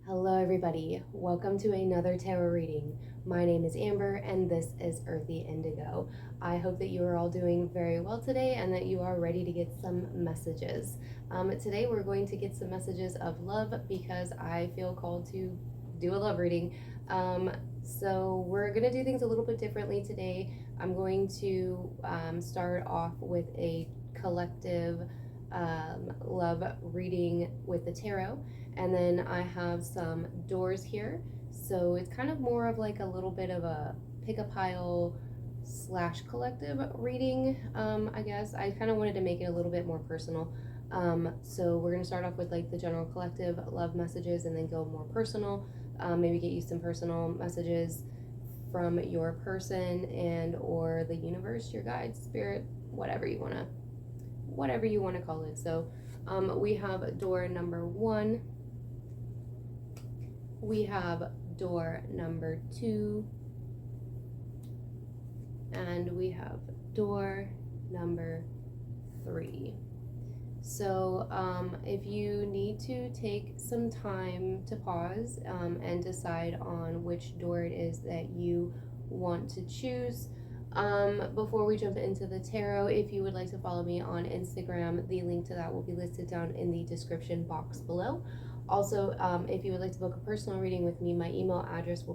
Hello, everybody. Welcome to another tarot reading. My name is Amber, and this is Earthy Indigo. I hope that you are all doing very well today and that you are ready to get some messages. Today, we're going to get some messages of love because I feel called to do a love reading. So, we're going to do things a little bit differently today. I'm going to start off with a collective love reading with the tarot. And then I have some doors here. So it's kind of more of like a little bit of a pick a pile slash collective reading, I guess. I kind of wanted to make it a little bit more personal. So we're going to start off with like the general collective love messages and then go more personal. Maybe get you some personal messages from your person and or the universe, your guide, spirit, whatever you want to call it. So we have door number 1. We have door number 2, and we have door number 3. So if you need to take some time to pause and decide on which door it is that you want to choose, before we jump into the tarot, if you would like to follow me on Instagram, the link to that will be listed down in the description box below. Also, if you would like to book a personal reading with me, my email address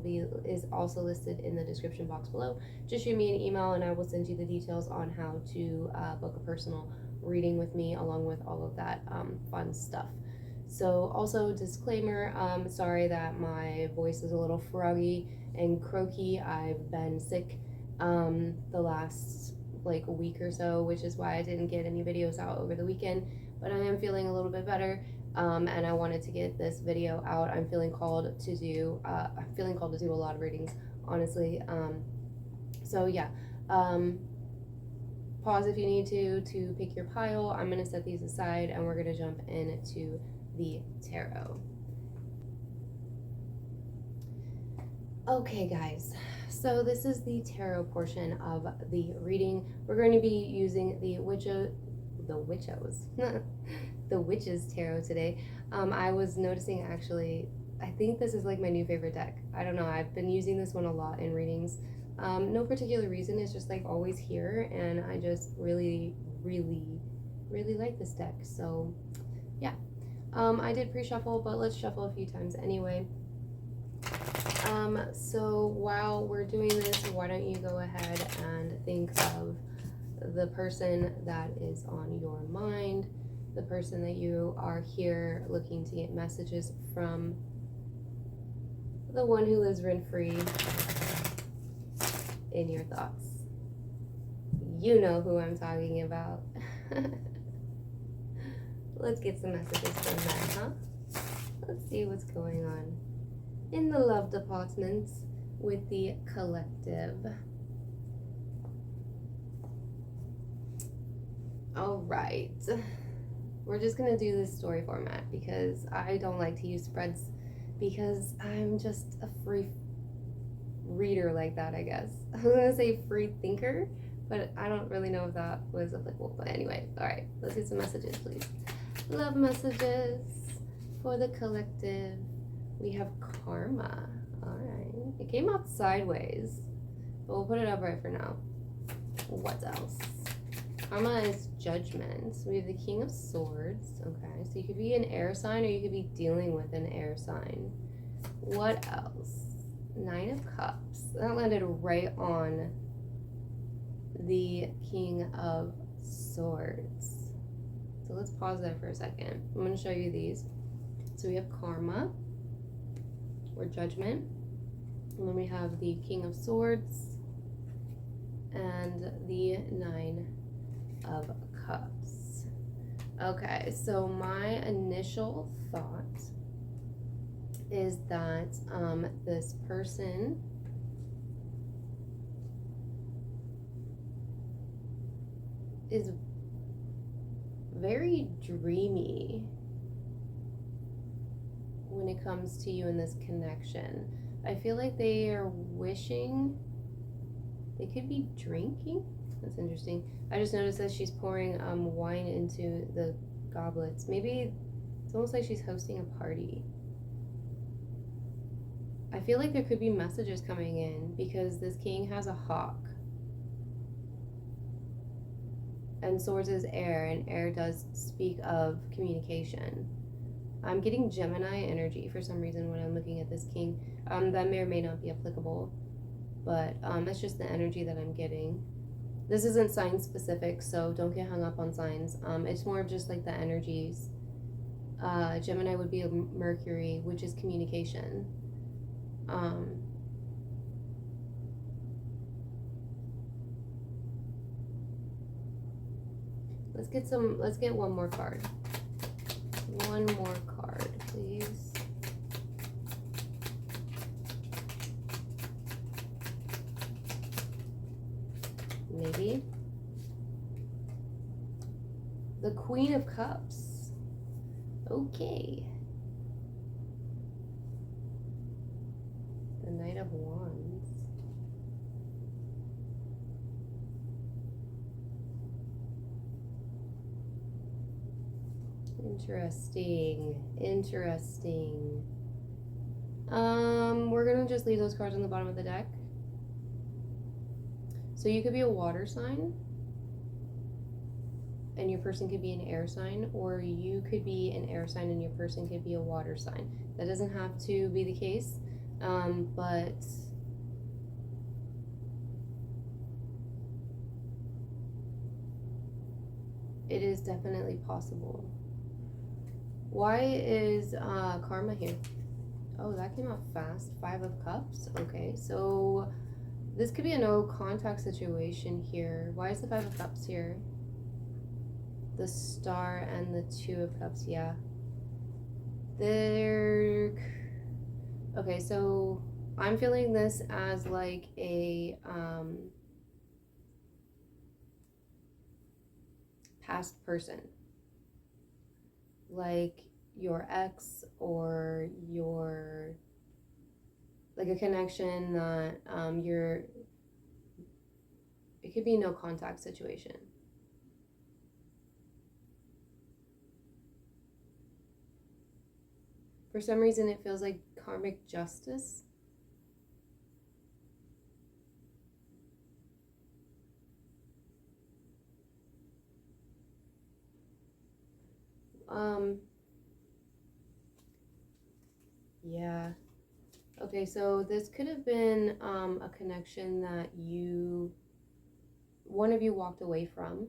is also listed in the description box below. Just shoot me an email and I will send you the details on how to book a personal reading with me, along with all of that fun stuff. So also, disclaimer, sorry that my voice is a little froggy and croaky. I've been sick the last like a week or so, which is why I didn't get any videos out over the weekend, but I am feeling a little bit better. And I wanted to get this video out. I'm feeling called to do a lot of readings, honestly. So yeah, pause if you need to pick your pile. I'm gonna set these aside and we're gonna jump into the tarot. Okay, guys, so this is the tarot portion of the reading. We're going to be using the Witches Tarot today. I was noticing, actually, I think this is like my new favorite deck. I don't know, I've been using this one a lot in readings. No particular reason, it's just like always here, and I just really like this deck. So yeah, I did pre-shuffle, but let's shuffle a few times anyway. So while we're doing this, why don't you go ahead and think of the person that is on your mind, the person that you are here looking to get messages from, the one who lives rent-free in your thoughts. You know who I'm talking about. Let's get some messages from that, huh? Let's see what's going on in the love department with the collective. All right, we're just gonna do this story format because I don't like to use spreads because I'm just a free reader like that, I guess. I was gonna say free thinker, but I don't really know if that was applicable. But anyway, all right, let's get some messages, please. Love messages for the collective. We have karma. All right, it came out sideways, but we'll put it upright for now. What else? Karma is judgment. We have the King of Swords. Okay, so you could be an air sign or you could be dealing with an air sign. What else? 9 of Cups. That landed right on the King of Swords. So let's pause there for a second. I'm going to show you these. So we have karma or judgment. And then we have the King of Swords and the 9 of Cups. Okay, so my initial thought is that this person is very dreamy when it comes to you in this connection. I feel like they are wishing they could be drinking. That's interesting. I just noticed that she's pouring wine into the goblets. Maybe it's almost like she's hosting a party. I feel like there could be messages coming in because this king has a hawk. And swords is air, and air does speak of communication. I'm getting Gemini energy for some reason when I'm looking at this king. That may or may not be applicable, but that's just the energy that I'm getting. This isn't sign specific, so don't get hung up on signs. It's more of just like the energies. Gemini would be a Mercury, which is communication. Let's get one more card. One more card, please. Maybe. The Queen of Cups. Okay. The Knight of Wands. Interesting. We're gonna just leave those cards on the bottom of the deck. So you could be a water sign, and your person could be an air sign, or you could be an air sign and your person could be a water sign. That doesn't have to be the case, but it is definitely possible. Why is karma here? Oh, that came out fast. 5 of Cups. Okay, so this could be a no contact situation here. Why is the 5 of Cups here? The Star and the 2 of Cups, yeah. Okay, so I'm feeling this as like a past person. Like your ex, or your, like a connection that it could be no contact situation. For some reason it feels like karmic justice. Yeah. Okay, so this could have been a connection that one of you walked away from.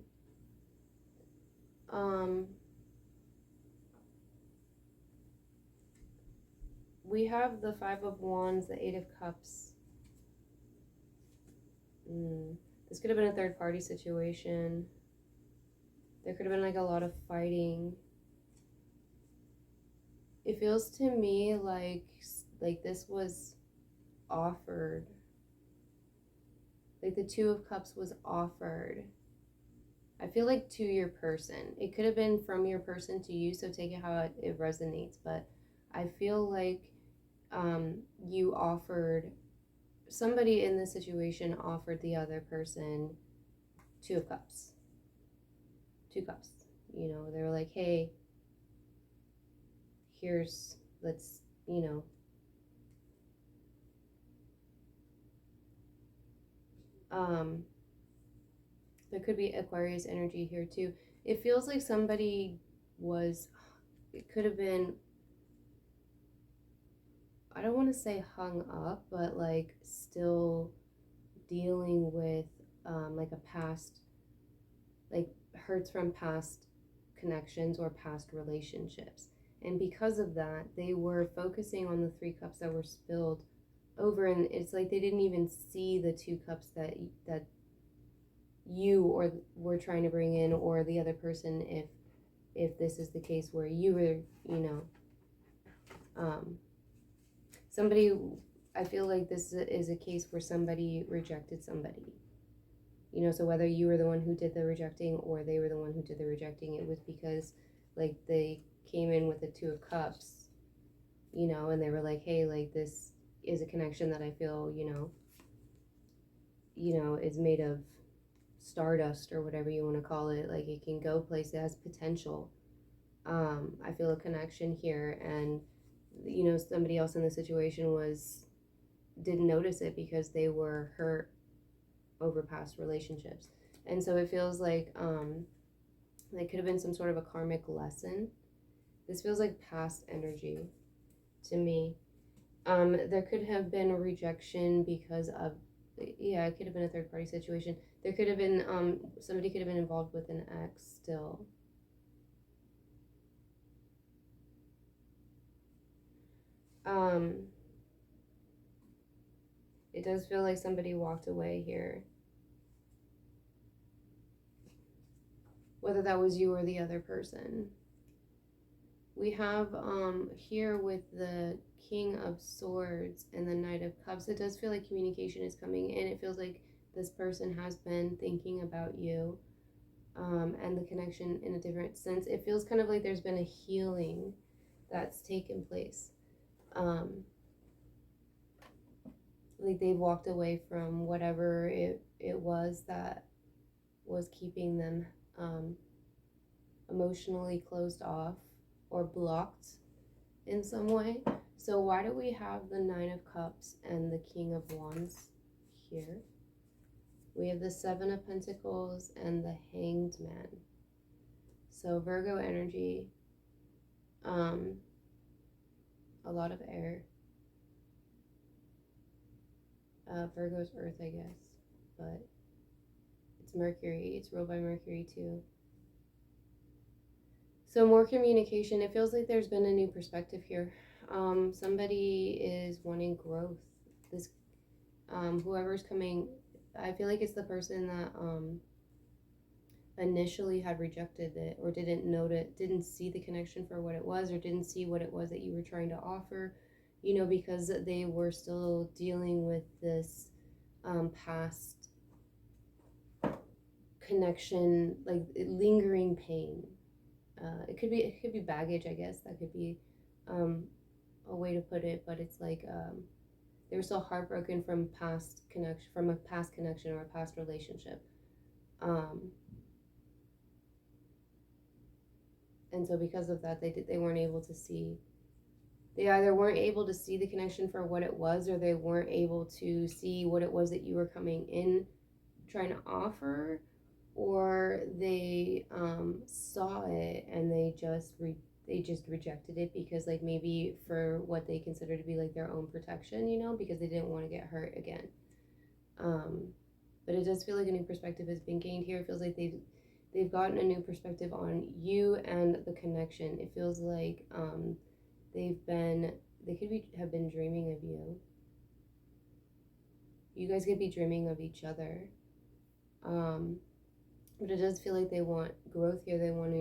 We have the 5 of Wands, the 8 of Cups. This could have been a third party situation. There could have been like a lot of fighting. It feels to me like this was offered. Like the 2 of Cups was offered. I feel like to your person. It could have been from your person to you, so take it how it resonates. But I feel like you offered, somebody in this situation offered the other person 2 of Cups. 2 cups. You know, they were like, hey, let's, there could be Aquarius energy here too. It feels like somebody it could have been, I don't want to say hung up, but like still dealing with like a past, like hurts from past connections or past relationships. And because of that, they were focusing on the 3 cups that were spilled over, and it's like they didn't even see the 2 cups that you or were trying to bring in, or the other person, if this is the case where you were, somebody, I feel like this is a case where somebody rejected somebody. So whether you were the one who did the rejecting or they were the one who did the rejecting, it was because like they came in with the 2 of Cups, and they were like, hey, like this is a connection that I feel, is made of stardust or whatever you want to call it. Like it can go places, it has potential. I feel a connection here, and somebody else in the situation was didn't notice it because they were hurt over past relationships. And so it feels like could have been some sort of a karmic lesson. This feels like past energy to me. There could have been a rejection because of, yeah, it could have been a third party situation. There could have been, somebody could have been involved with an ex still. It does feel like somebody walked away here. Whether that was you or the other person. We have here with the King of Swords and the Knight of Cups, it does feel like communication is coming in. It feels like this person has been thinking about you and the connection in a different sense. It feels kind of like there's been a healing that's taken place. Like they've walked away from whatever it was that was keeping them emotionally closed off or blocked in some way. So why do we have the Nine of Cups and the King of Wands here? We have the Seven of Pentacles and the Hanged Man. So Virgo energy, a lot of air. Virgo's earth, I guess, but it's Mercury. It's ruled by Mercury too. So more communication. It feels like there's been a new perspective here. Somebody is wanting growth. This, whoever's coming, I feel like it's the person that initially had rejected it or didn't notice, didn't see the connection for what it was, or didn't see what it was that you were trying to offer, you know, because they were still dealing with this past connection, like lingering pain. It could be baggage, I guess. That could be a way to put it, but it's like they were so heartbroken from a past connection or a past relationship. And so because of that, they weren't able to see. They either weren't able to see the connection for what it was, or they weren't able to see what it was that you were coming in trying to offer, or they saw it and they just rejected it because, like, maybe for what they consider to be like their own protection, you know, because they didn't want to get hurt again. But it does feel like a new perspective has been gained here. It feels like they've gotten a new perspective on you and the connection. It feels like they could have been dreaming of you. You guys could be dreaming of each other. But it does feel like they want growth here. They want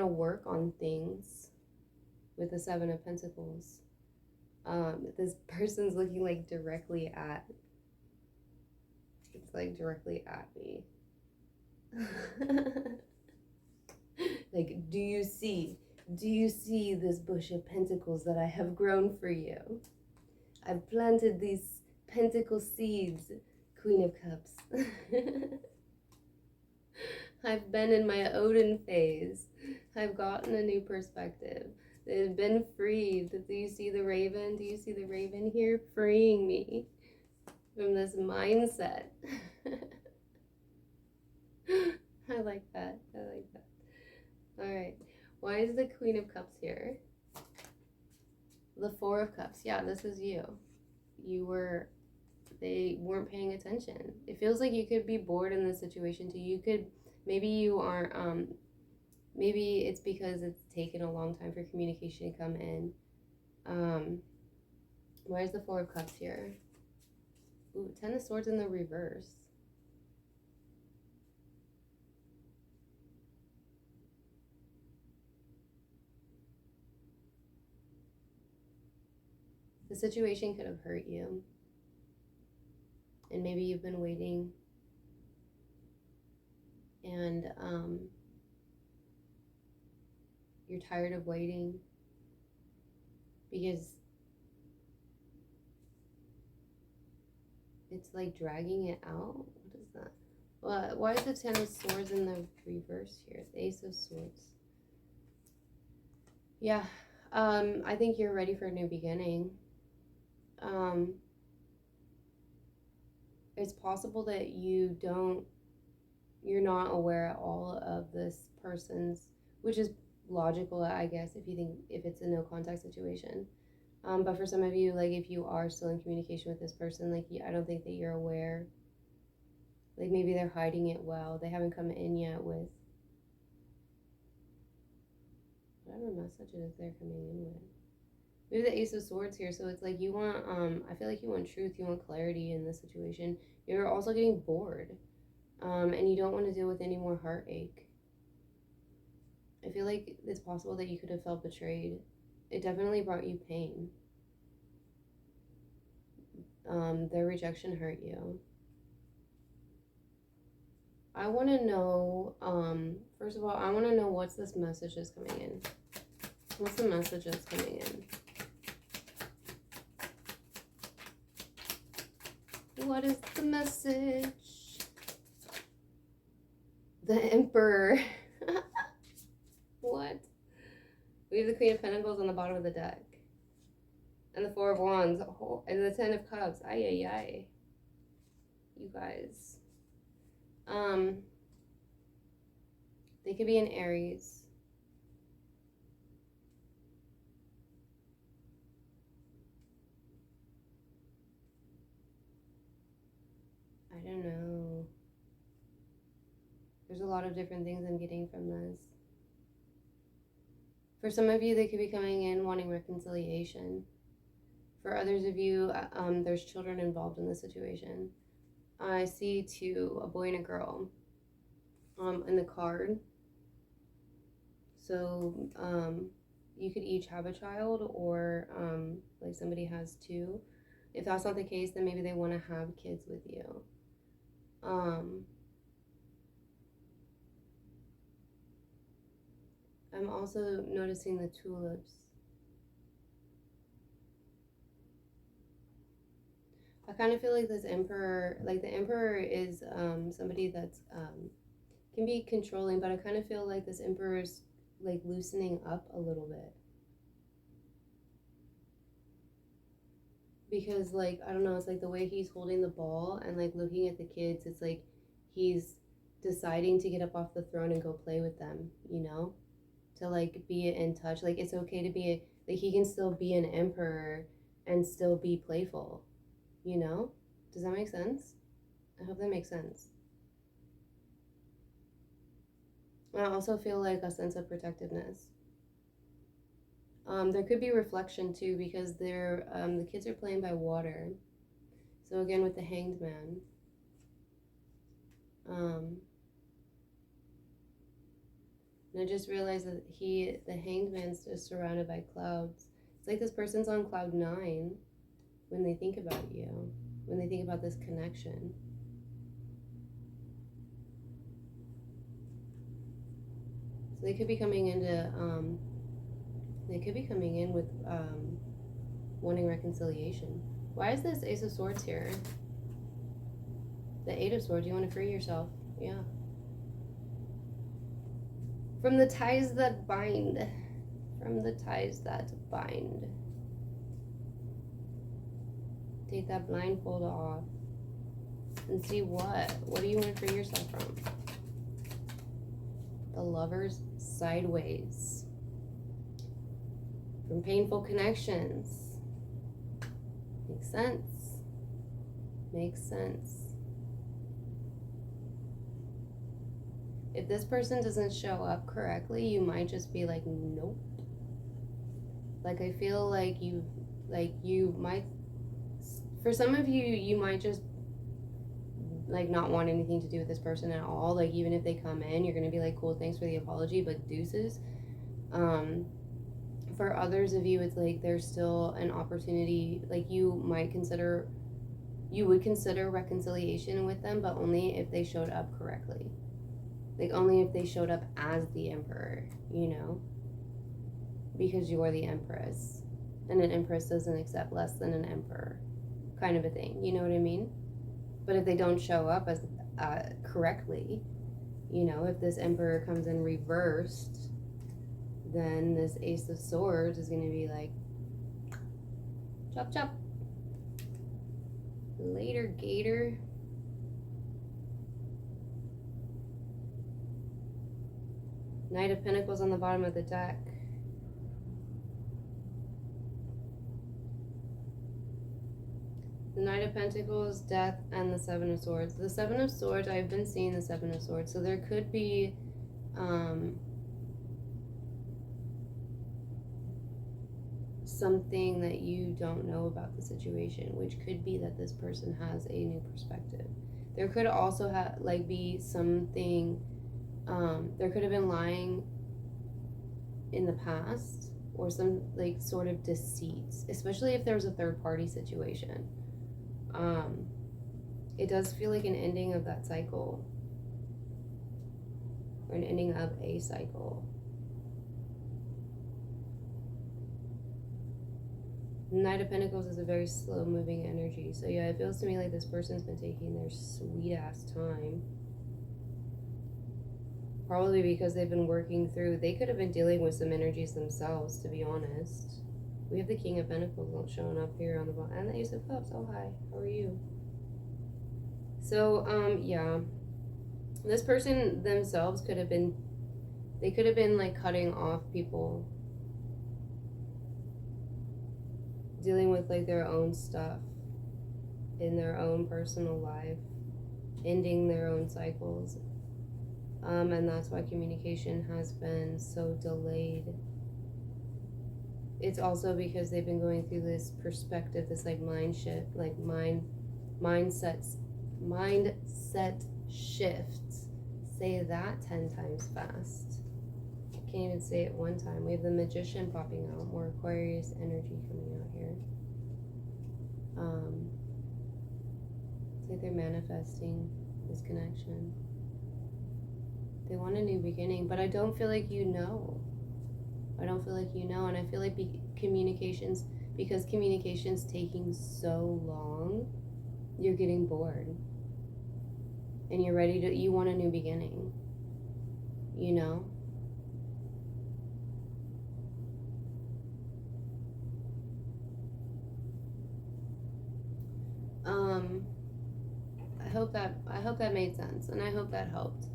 to work on things with the Seven of Pentacles. This person's looking like directly at me. Like, do you see this bush of pentacles that I have grown for you? I've planted these pentacle seeds, Queen of Cups. I've been in my Odin phase. I've gotten a new perspective. They've been freed. Do you see the raven? Do you see the raven here? Freeing me from this mindset. I like that. All right. Why is the Queen of Cups here? The Four of Cups. Yeah, this is you. They weren't paying attention. It feels like you could be bored in this situation too. Maybe you aren't, maybe it's because it's taken a long time for communication to come in. Why is the Four of Cups here? Ooh, Ten of Swords in the reverse. The situation could have hurt you. And maybe you've been waiting. And you're tired of waiting. Because it's like dragging it out. What is that? Why is the Ten of Swords in the reverse here? The Ace of Swords. Yeah. I think you're ready for a new beginning. um, it's possible that you're not aware at all of this person's, which is logical, I guess, if it's a no contact situation. But for some of you, like if you are still in communication with this person, like I don't think that you're aware. Like maybe they're hiding it well. They haven't come in yet with whatever messages they're coming in with. Maybe the Ace of Swords here, so it's like you want, I feel like you want truth, you want clarity in this situation. You're also getting bored, and you don't want to deal with any more heartache. I feel like it's possible that you could have felt betrayed. It definitely brought you pain. Their rejection hurt you. I want to know, first of all, I want to know what's this message that's coming in. What's the message that's coming in? What is the message? The Emperor. What? We have the Queen of Pentacles on the bottom of the deck. And the Four of Wands. And the Ten of Cups. Ay, ay, ay. You guys. They could be an Aries. I don't know. There's a lot of different things I'm getting from this. For some of you, they could be coming in wanting reconciliation. For others of you, there's children involved in the situation. I see two, a boy and a girl, in the card. So, you could each have a child, or like somebody has two. If that's not the case, then maybe they want to have kids with you. I'm also noticing the tulips. I kind of feel like this Emperor, like the Emperor is somebody that's can be controlling, but I kind of feel like this Emperor is like loosening up a little bit. Because like, I don't know, it's like the way he's holding the ball and like looking at the kids, it's like he's deciding to get up off the throne and go play with them, you know? To like be in touch. Like it's okay to be like he can still be an emperor and still be playful, you know? Does that make sense? I hope that makes sense. I also feel like a sense of protectiveness. There could be reflection too, because the kids are playing by water. So again, with the Hanged Man, and I just realized that the Hanged Man's just surrounded by clouds. It's like this person's on cloud 9 when they think about you, when they think about this connection. So they could be coming in with wanting reconciliation. Why is this Ace of Swords here? The Eight of Swords, you want to free yourself. Yeah. From the ties that bind. From the ties that bind. Take that blindfold off. And see what? What do you want to free yourself from? The Lovers sideways. From painful connections. Makes sense. Makes sense. If this person doesn't show up correctly, you might just be like, nope. Like I feel like you might, for some of you, you might just like not want anything to do with this person at all. Like even if they come in, you're gonna be like, cool, thanks for the apology, but deuces. For others of you, it's like there's still an opportunity. Like you would consider reconciliation with them, but only if they showed up correctly. Like only if they showed up as the Emperor, you know? Because you're the Empress. And an Empress doesn't accept less than an Emperor. Kind of a thing, you know what I mean? But if they don't show up as correctly, you know, if this Emperor comes in reversed, then this Ace of Swords is going to be like, chop chop. Later, Gator. Knight of Pentacles on the bottom of the deck. The Knight of Pentacles, Death, and the Seven of Swords. The Seven of Swords, I've been seeing the Seven of Swords. So there could be something that you don't know about the situation, which could be that this person has a new perspective. There could also be something, there could have been lying in the past, or some like sort of deceit, especially if there's a third party situation. It does feel like an ending of that cycle, or an ending of a cycle. Knight of Pentacles is a very slow moving energy. So yeah, it feels to me like this person's been taking their sweet ass time. Probably because they've been working through, they could have been dealing with some energies themselves, to be honest. We have the King of Pentacles showing up here on the bottom, and the Ace of Cups. Oh, hi, how are you? So, yeah. This person themselves could have been, they could have been like cutting off people, dealing with like their own stuff in their own personal life, ending their own cycles. And that's why communication has been so delayed. It's also because they've been going through this perspective, this like mind shift, like mindset shifts. Say that 10 times fast. Can't even say it one time. We have the Magician popping out, more Aquarius energy coming out here. It's like they're manifesting this connection. They want a new beginning, but I don't feel like you know. I don't feel like you know, and I feel like because communication's taking so long, you're getting bored. And you're ready to, you want a new beginning. You know? I hope that made sense, and I hope that helped.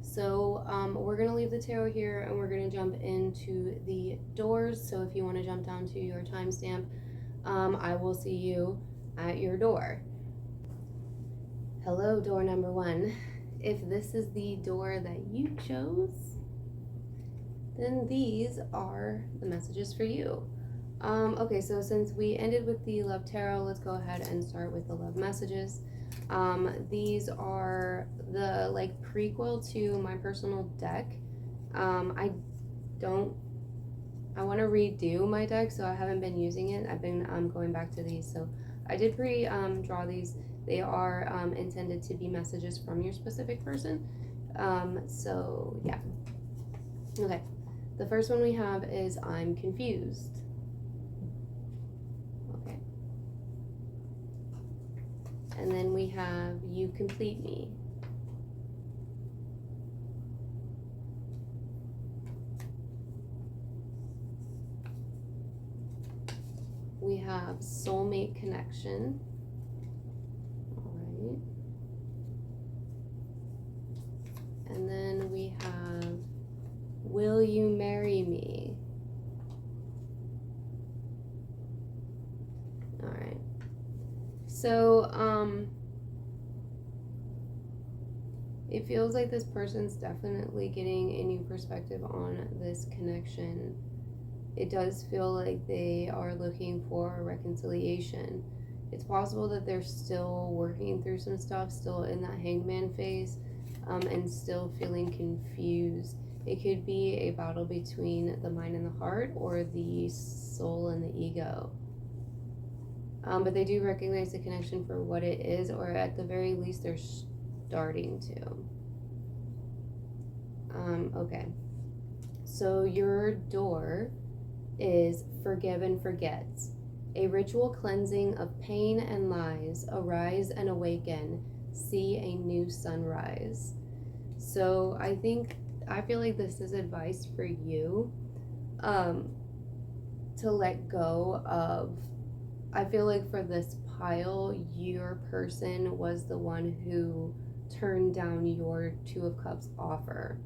So we're going to leave the tarot here, and we're going to jump into the doors. So if you want to jump down to your timestamp, I will see you at your door. Hello, door number 1. If this is the door that you chose, then these are the messages for you. Okay, so since we ended with the love tarot, let's go ahead and start with the love messages. These are the like prequel to my personal deck. I want to redo my deck, so I haven't been using it. I've been going back to these. So I did draw these. They are intended to be messages from your specific person. So yeah. Okay. The first one we have is I'm confused. Okay. And then we have you complete me. We have soulmate connection. All right. And then we have will you marry me? All right. So, it feels like this person's definitely getting a new perspective on this connection. It does feel like they are looking for a reconciliation. It's possible that they're still working through some stuff, still in that hangman phase, and still feeling confused. It could be a battle between the mind and the heart, or the soul and the ego. But they do recognize the connection for what it is, or at the very least they're starting to. Okay. So your door is forgive and forget. A ritual cleansing of pain and lies. Arise and awaken. See a new sunrise. So I feel like this is advice for you to let go of, I feel like for this pile, your person was the one who turned down your Two of Cups offer.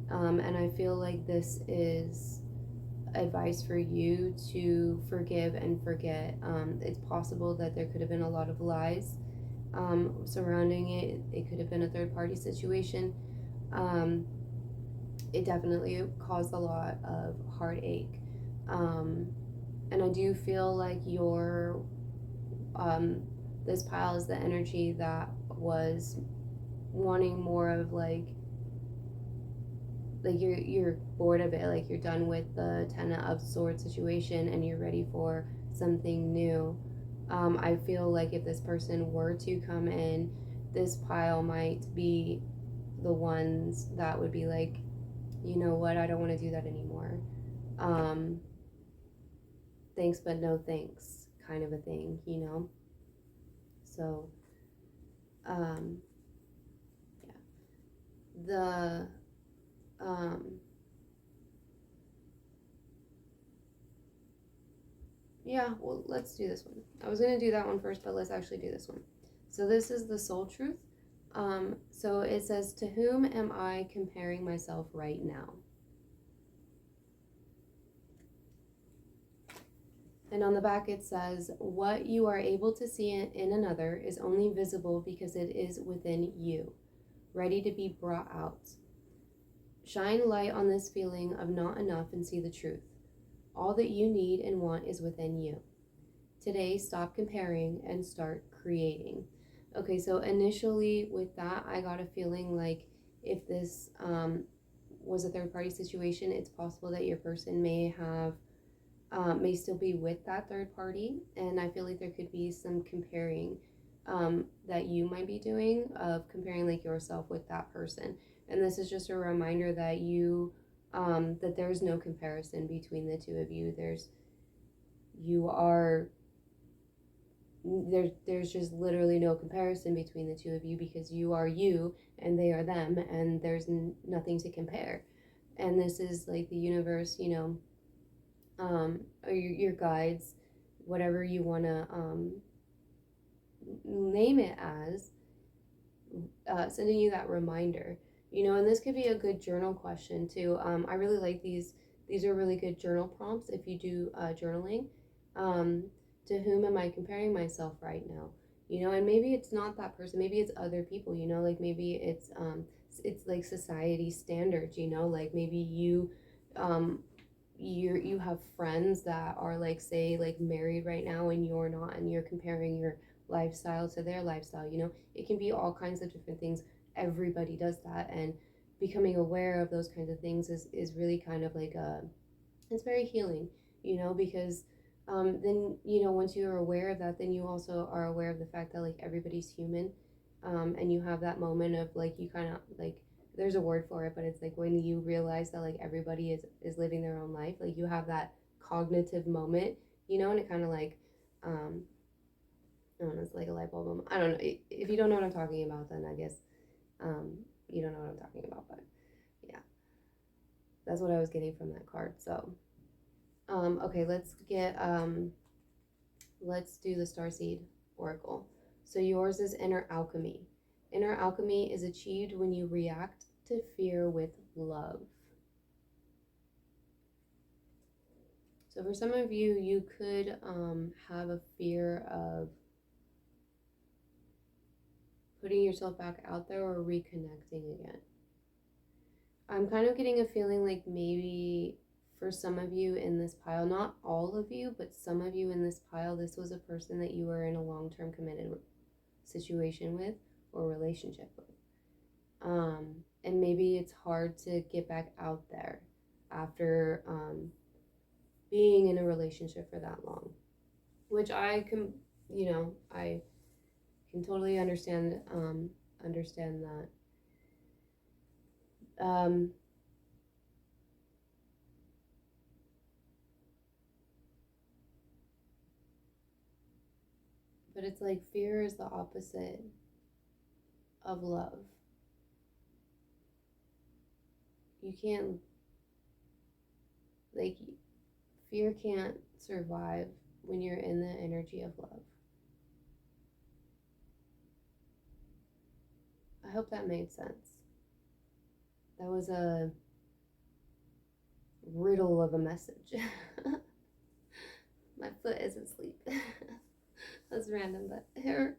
And I feel like this is advice for you to forgive and forget. It's possible that there could have been a lot of lies surrounding it. It could have been a third party situation. Um, it definitely caused a lot of heartache. Um, and I do feel like um, this pile is the energy that was wanting more of like you're bored of it, like you're done with the Ten of Swords situation and you're ready for something new. I feel like if this person were to come in, this pile might be the ones that would be like, you know what, I don't want to do that anymore. Um, Thanks but no thanks, kind of a thing, you know? So, um, yeah. The, um, yeah, well, let's do this one. I was going to do that one first, but let's actually do this one. So, this is the soul truth. So it says, to whom am I comparing myself right now? And on the back it says, what you are able to see in another is only visible because it is within you, ready to be brought out. Shine light on this feeling of not enough and see the truth. All that you need and want is within you. Today, stop comparing and start creating. Okay, so initially with that, I got a feeling like if this was a third party situation, it's possible that your person may still be with that third party, and I feel like there could be some comparing that you might be doing, of comparing like yourself with that person. And this is just a reminder that that there's no comparison between the two of you. You are there's just literally no comparison between the two of you, because you are you and they are them, and there's nothing to compare. And this is like the universe, or your guides, whatever you want to name it as, sending you that reminder. And this could be a good journal question too. I really like these are really good journal prompts if you do journaling. um, to whom am I comparing myself right now? And maybe it's not that person, maybe it's other people, like maybe it's like society standards, like maybe um, you have friends that are like, say, like married right now and you're not, and you're comparing your lifestyle to their lifestyle. It can be all kinds of different things. Everybody does that, and becoming aware of those kinds of things is really kind of like it's very healing, because then once you're aware of that, then you also are aware of the fact that like everybody's human. And you have that moment of like, you kind of like, there's a word for it, but it's like when you realize that like everybody is living their own life, like you have that cognitive moment, and it kind of like I don't know, it's like a light bulb moment. I don't know. If you don't know what I'm talking about, then I guess um, you don't know what I'm talking about. But yeah, that's what I was getting from that card. So okay, let's do the Starseed Oracle. So yours is inner alchemy. Inner alchemy is achieved when you react to fear with love. So for some of you, you could have a fear of putting yourself back out there or reconnecting again. I'm kind of getting a feeling like maybe for some of you in this pile, not all of you, but some of you in this pile, this was a person that you were in a long-term committed situation with or relationship with. And maybe it's hard to get back out there after being in a relationship for that long, which I can totally understand that. But it's like fear is the opposite of love. You can't, like, fear can't survive when you're in the energy of love. I hope that made sense. That was a riddle of a message. My foot is asleep. That's random, but it hurts.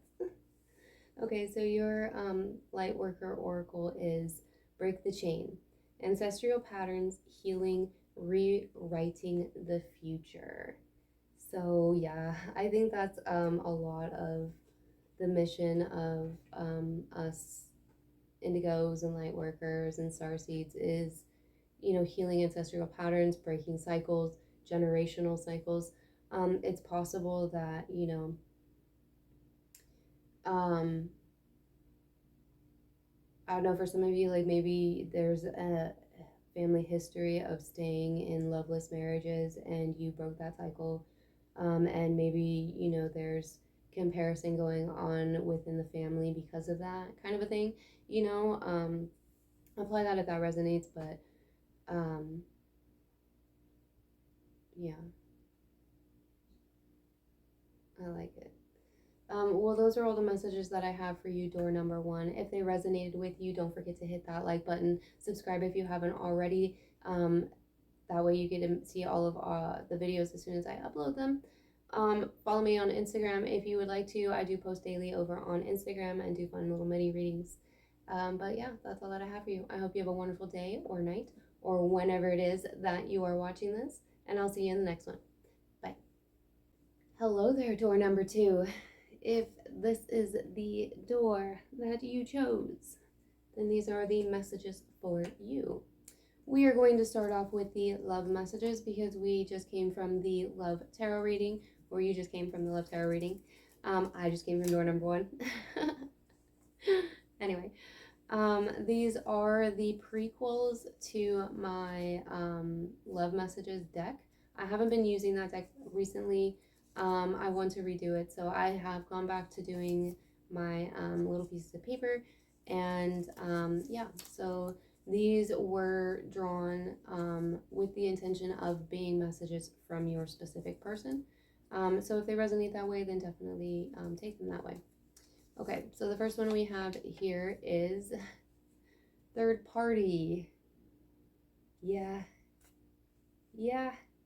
Okay, so your light worker oracle is break the chain, ancestral patterns, healing, rewriting the future. So yeah, I think that's a lot of the mission of us indigos and light workers and starseeds is, you know, healing ancestral patterns, breaking cycles, generational cycles. It's possible that, you know, I don't know, for some of you, like maybe there's a family history of staying in loveless marriages and you broke that cycle. And maybe, you know, there's comparison going on within the family because of that kind of a thing, you know. Apply that if that resonates, but yeah, I like it. Well, those are all the messages that I have for you, door number one. If they resonated with you, don't forget to hit that like button. Subscribe if you haven't already. That way you get to see all of the videos as soon as I upload them. Follow me on Instagram if you would like to. I do post daily over on Instagram and do fun little mini readings. But yeah, that's all that I have for you. I hope you have a wonderful day or night or whenever it is that you are watching this. And I'll see you in the next one. Bye. Hello there, door number two. If this is the door that you chose, then these are the messages for you. We are going to start off with the love messages because we just came from the love tarot reading, or you just came from the love tarot reading. I just came from door number one. Anyway, these are the prequels to my love messages deck. I haven't been using that deck recently. I want to redo it, so I have gone back to doing my little pieces of paper, and yeah, so these were drawn with the intention of being messages from your specific person. So if they resonate that way, then definitely take them that way. Okay, so the first one we have here is third party. Yeah,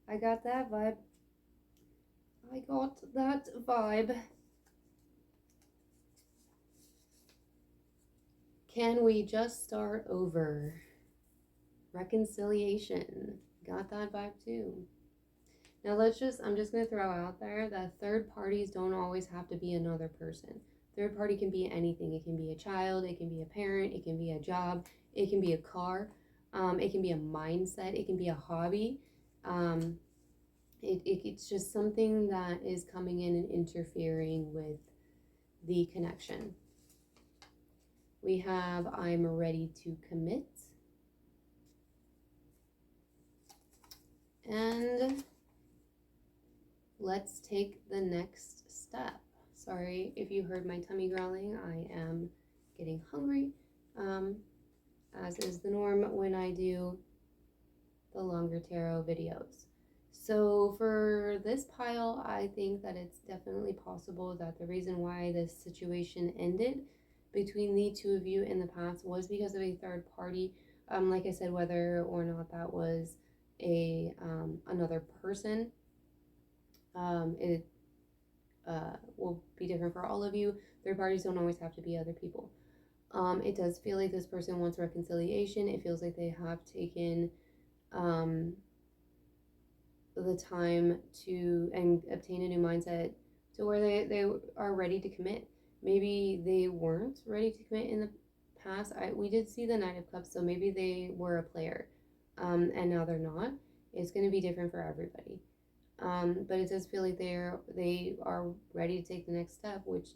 I got that vibe. I got that vibe. Can we just start over? Reconciliation. Got that vibe too. Now I'm just going to throw out there that third parties don't always have to be another person. Third party can be anything. It can be a child, it can be a parent, it can be a job, it can be a car, it can be a mindset, it can be a hobby. It's just something that is coming in and interfering with the connection. We have I'm ready to commit. And let's take the next step. Sorry if you heard my tummy growling. I am getting hungry, as is the norm when I do the longer tarot videos. So for this pile, I think that it's definitely possible that the reason why this situation ended between the two of you in the past was because of a third party. Like I said, whether or not that was a another person, it will be different for all of you. Third parties don't always have to be other people. It does feel like this person wants reconciliation. It feels like they have taken the time to and obtain a new mindset to where they are ready to commit. Maybe they weren't ready to commit in the past. We did see the Knight of Cups, so maybe they were a player, and now they're not. It's going to be different for everybody. But it does feel like they are ready to take the next step, which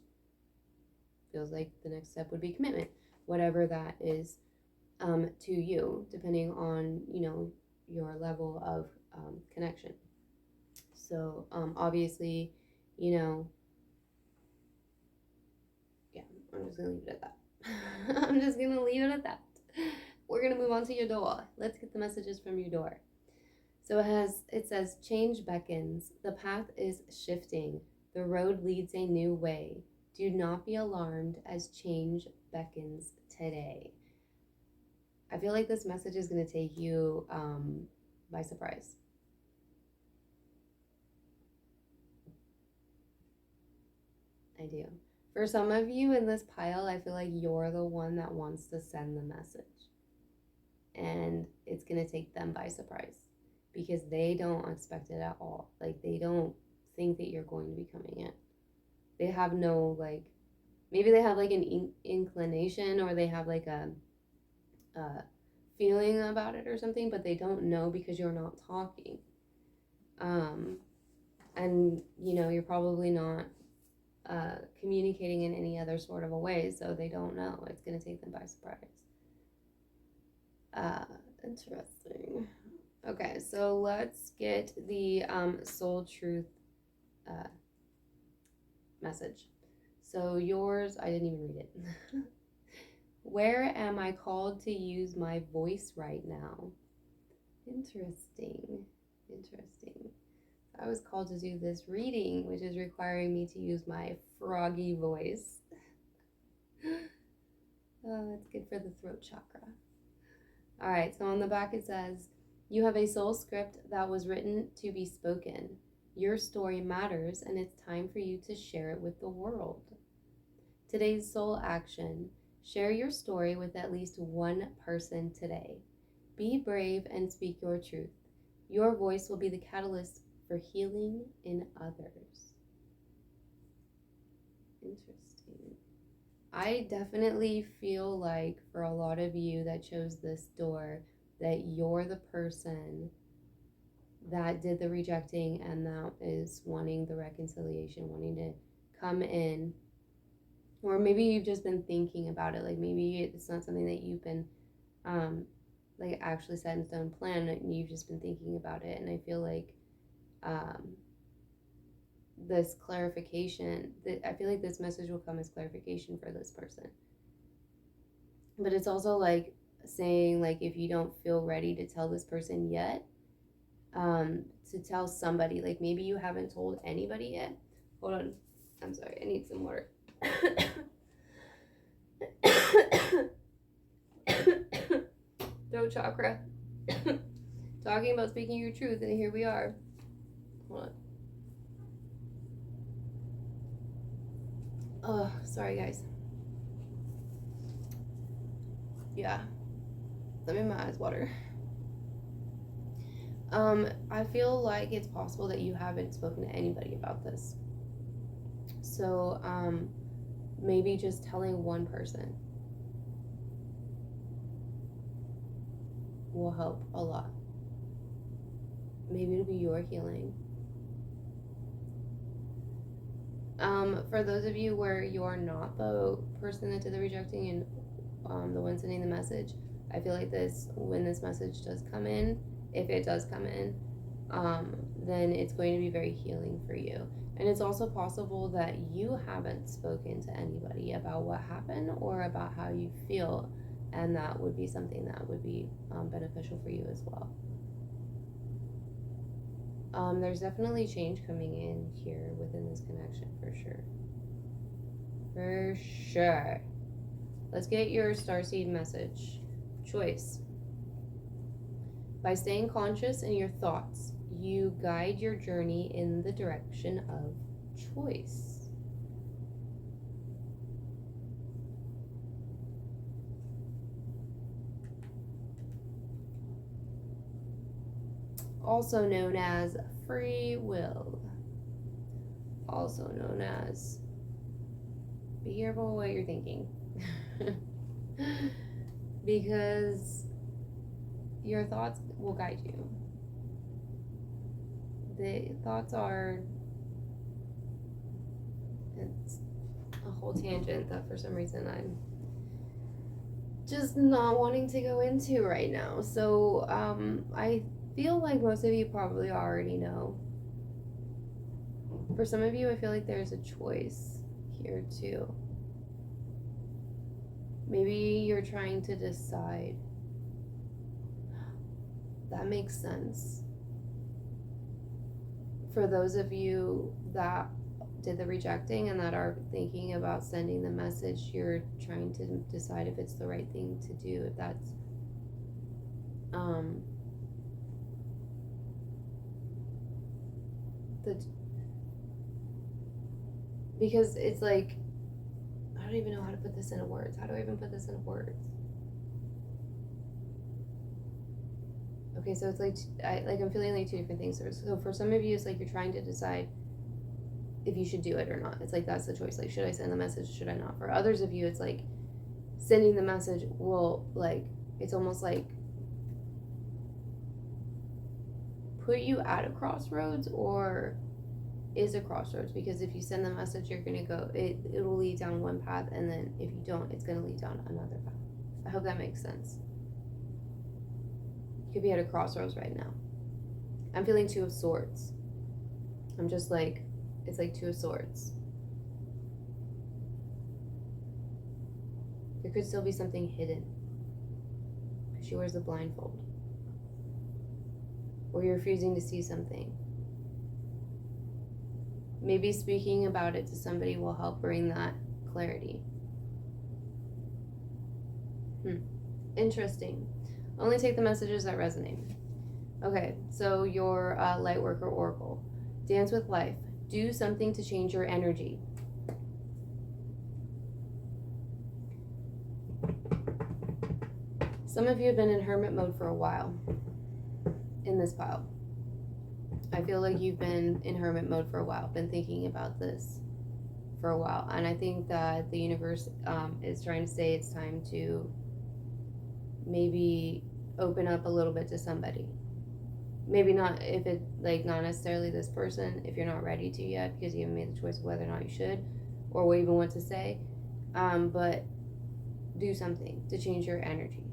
feels like the next step would be commitment, whatever that is to you, depending on, you know, your level of connection. So obviously, you know, yeah, I'm just gonna leave it at that. I'm just gonna leave it at that. We're gonna move on to your door. Let's get the messages from your door. So it says change beckons, the path is shifting, the road leads a new way. Do not be alarmed as change beckons today. I feel like this message is going to take you by surprise. I do. For some of you in this pile, I feel like you're the one that wants to send the message. And it's going to take them by surprise because they don't expect it at all. Like, they don't think that you're going to be coming in. They have no, like, maybe they have like an inclination, or they have like a feeling about it or something, but they don't know because you're not talking. And, you know, you're probably not communicating in any other sort of a way, so they don't know. It's going to take them by surprise. Interesting. Okay, so let's get the soul truth message. So yours, I didn't even read it. Where am I called to use my voice right now? Interesting. I was called to do this reading, which is requiring me to use my froggy voice. Oh, it's good for the throat chakra. All right, so on the back it says, you have a soul script that was written to be spoken. Your story matters, and it's time for you to share it with the world. Today's soul action. Share your story with at least one person today. Be brave and speak your truth. Your voice will be the catalyst for healing in others. Interesting. I definitely feel like for a lot of you that chose this door, that you're the person that did the rejecting and that is wanting the reconciliation, wanting to come in. Or maybe you've just been thinking about it. Like, maybe it's not something that you've been like actually set in stone plan, and you've just been thinking about it. And I feel like this clarification, I feel like this message will come as clarification for this person. But it's also like saying, like, if you don't feel ready to tell this person yet, to tell somebody, like maybe you haven't told anybody yet. Hold on, I'm sorry, I need some water. Throat chakra. Talking about speaking your truth, and here we are. Hold on. Oh, sorry guys. Yeah. Let me my eyes water. I feel like it's possible that you haven't spoken to anybody about this. So, maybe just telling one person will help a lot. Maybe it'll be your healing. For those of you where you're not the person that did the rejecting and the one sending the message, I feel like when this message does come in, if it does come in, then it's going to be very healing for you. And it's also possible that you haven't spoken to anybody about what happened or about how you feel, and that would be something that would be beneficial for you as well. There's definitely change coming in here within this connection, for sure. For sure. Let's get your starseed message. Choice. By staying conscious in your thoughts, you guide your journey in the direction of choice. Also known as free will. Also known as be careful what you're thinking. Because your thoughts will guide you. The thoughts are, it's a whole tangent that for some reason I'm just not wanting to go into right now. So I feel like most of you probably already know. For some of you, I feel like there's a choice here too. Maybe you're trying to decide. That makes sense. For those of you that did the rejecting and that are thinking about sending the message, you're trying to decide if it's the right thing to do, if that's the because it's like, I don't even know how to put this into words. How do I even put this into words? Okay, so it's like I'm feeling like two different things. So for some of you, it's like you're trying to decide if you should do it or not. It's like that's the choice. Like, should I send the message? Should I not? For others of you, it's like sending the message will, like, it's almost like put you at a crossroads, or is a crossroads, because if you send the message, you're gonna go, it'll lead down one path, and then if you don't, it's gonna lead down another path. I hope that makes sense. You could be at a crossroads right now. I'm feeling Two of Swords. I'm just like, it's like Two of Swords. There could still be something hidden because she wears the blindfold, or you're refusing to see something. Maybe speaking about it to somebody will help bring that clarity. Interesting. Only take the messages that resonate. Okay, so your light worker oracle. Dance with life. Do something to change your energy. Some of you have been in hermit mode for a while in this pile. I feel like you've been in hermit mode for a while, been thinking about this for a while. And I think that the universe is trying to say it's time to maybe open up a little bit to somebody. Maybe not, if it, like, not necessarily this person, if you're not ready to yet, because you haven't made the choice of whether or not you should, or what you even want to say. But do something to change your energy.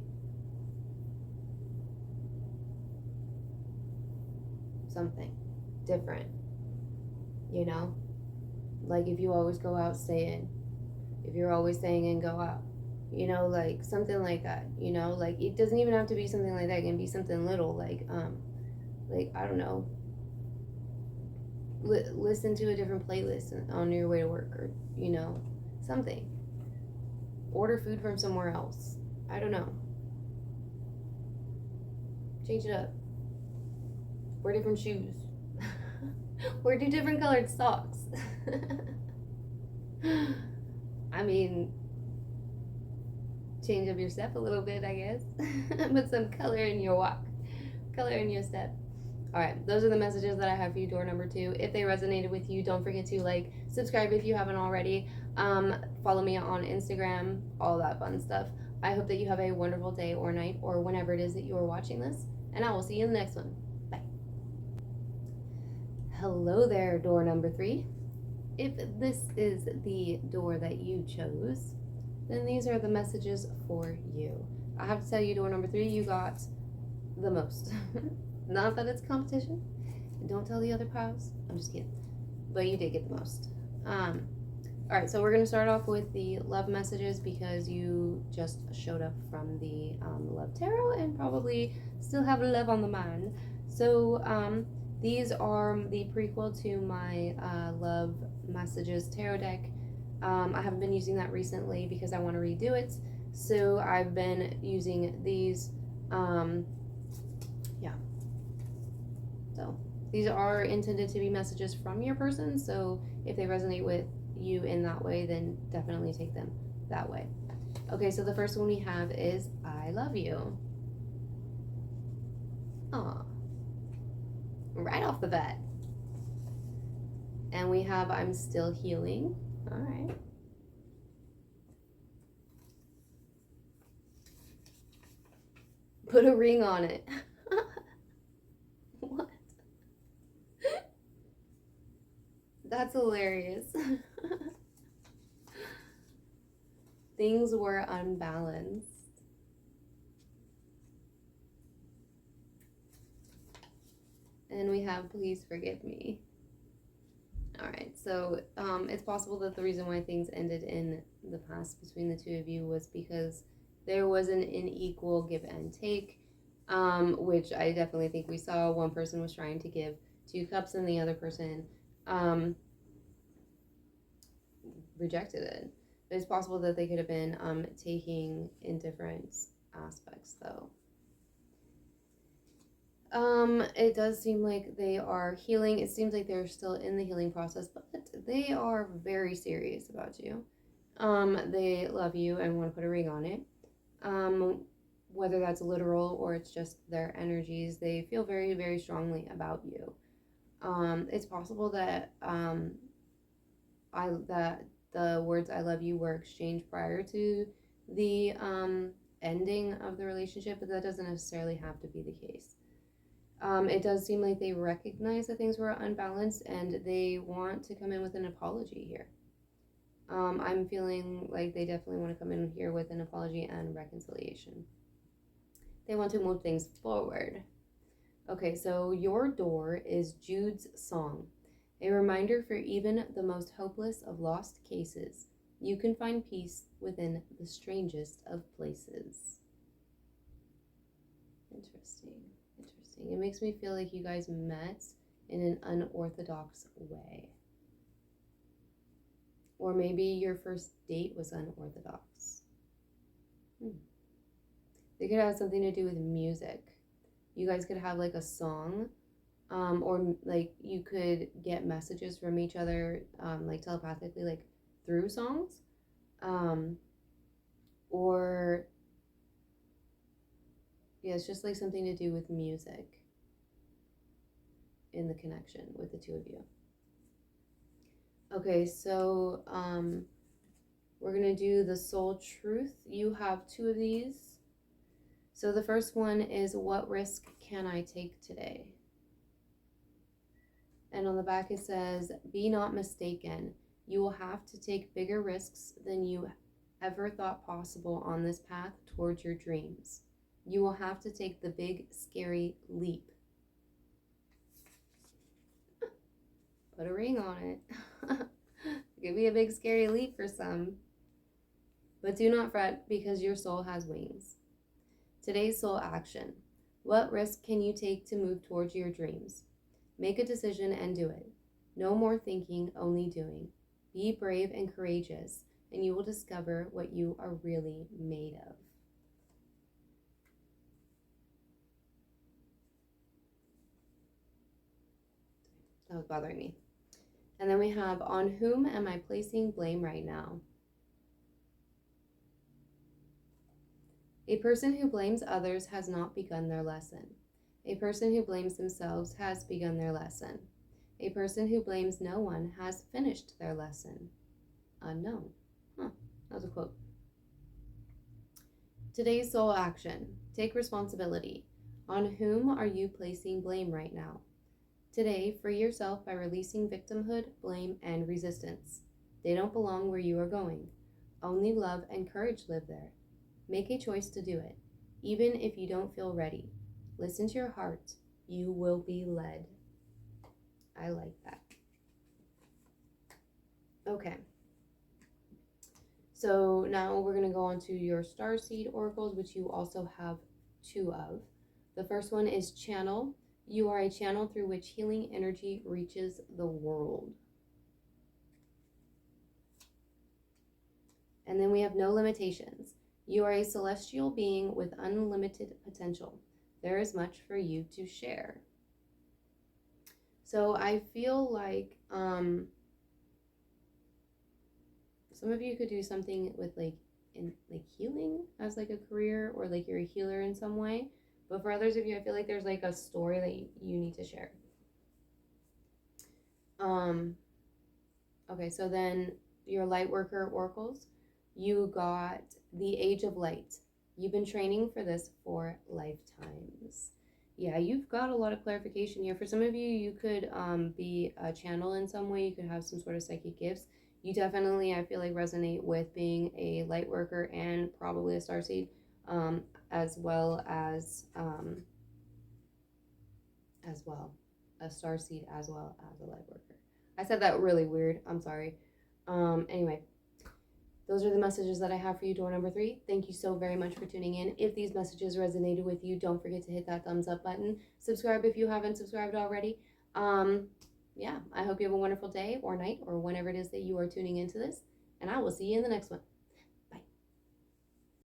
Something different, you know? Like, if you always go out, stay in. If you're always staying in, go out. You know, like something like that, you know? Like, it doesn't even have to be something like that. It can be something little, like I don't know, listen to a different playlist on your way to work, or, you know, something. Order food from somewhere else. I don't know. Change it up. Wear different shoes. Wear two different colored socks. I mean, change up your step a little bit, I guess. Put some color in your walk, color in your step. All right, those are the messages that I have for you, door number 2. If they resonated with you, don't forget to like, subscribe if you haven't already. Follow me on Instagram, all that fun stuff. I hope that you have a wonderful day or night, or whenever it is that you are watching this, and I will see you in the next one. Bye. Hello there, door number 3. If this is the door that you chose, then these are the messages for you. I have to tell you, door number 3, you got the most. Not that it's competition. Don't tell the other piles. I'm just kidding. But you did get the most. Alright, so we're going to start off with the love messages, because you just showed up from the Love Tarot and probably still have love on the mind. So these are the prequel to my Love Messages Tarot deck. I haven't been using that recently because I want to redo it. So I've been using these. So these are intended to be messages from your person. So if they resonate with you in that way, then definitely take them that way. Okay, so the first one we have is I love you. Aw. Right off the bat. And we have I'm still healing. All right. Put a ring on it. What? That's hilarious. Things were unbalanced. And we have please forgive me. Alright, so it's possible that the reason why things ended in the past between the two of you was because there was an unequal give and take, which I definitely think we saw. One person was trying to give Two Cups and the other person rejected it. But it's possible that they could have been taking in different aspects, though. It does seem like they are healing. It seems like they're still in the healing process, but they are very serious about you. They love you and want to put a ring on it. Whether that's literal or it's just their energies, they feel very, very strongly about you. It's possible that that the words "I love you" were exchanged prior to the ending of the relationship, but that doesn't necessarily have to be the case. It does seem like they recognize that things were unbalanced and they want to come in with an apology here. I'm feeling like they definitely want to come in here with an apology and reconciliation. They want to move things forward. Okay, so your door is Jude's song, a reminder for even the most hopeless of lost cases. You can find peace within the strangest of places. Interesting. It makes me feel like you guys met in an unorthodox way. Or maybe your first date was unorthodox. They could have something to do with music. You guys could have like a song, or like you could get messages from each other, like telepathically, like through songs, or yeah, it's just like something to do with music in the connection with the two of you. Okay, so we're gonna do the soul truth. You have two of these. So the first one is, what risk can I take today? And on the back it says, be not mistaken. You will have to take bigger risks than you ever thought possible on this path towards your dreams. You will have to take the big, scary leap. Put a ring on it. It could be a big, scary leap for some. But do not fret, because your soul has wings. Today's soul action. What risk can you take to move towards your dreams? Make a decision and do it. No more thinking, only doing. Be brave and courageous, and you will discover what you are really made of. That was bothering me. And then we have, on whom am I placing blame right now? A person who blames others has not begun their lesson. A person who blames themselves has begun their lesson. A person who blames no one has finished their lesson. Unknown. That was a quote. Today's soul action. Take responsibility. On whom are you placing blame right now? Today, free yourself by releasing victimhood, blame, and resistance. They don't belong where you are going. Only love and courage live there. Make a choice to do it, even if you don't feel ready. Listen to your heart. You will be led. I like that. Okay. So now we're going to go on to your starseed oracles, which you also have two of. The first one is channel. You are a channel through which healing energy reaches the world. And then we have no limitations. You are a celestial being with unlimited potential. There is much for you to share. So I feel like some of you could do something with like healing as like a career, or like you're a healer in some way. But for others of you, I feel like there's like a story that you need to share. Okay, so then your light worker oracles, you got the Age of Light. You've been training for this for lifetimes. Yeah, you've got a lot of clarification here. For some of you, you could be a channel in some way. You could have some sort of psychic gifts. You definitely, I feel like, resonate with being a light worker and probably a starseed, as well as a starseed as well as a light worker. I said that really weird. I'm sorry. Anyway, those are the messages that I have for you, door number 3. Thank you so very much for tuning in. If these messages resonated with you, don't forget to hit that thumbs up button. Subscribe if you haven't subscribed already. Yeah, I hope you have a wonderful day or night or whenever it is that you are tuning into this, and I will see you in the next one.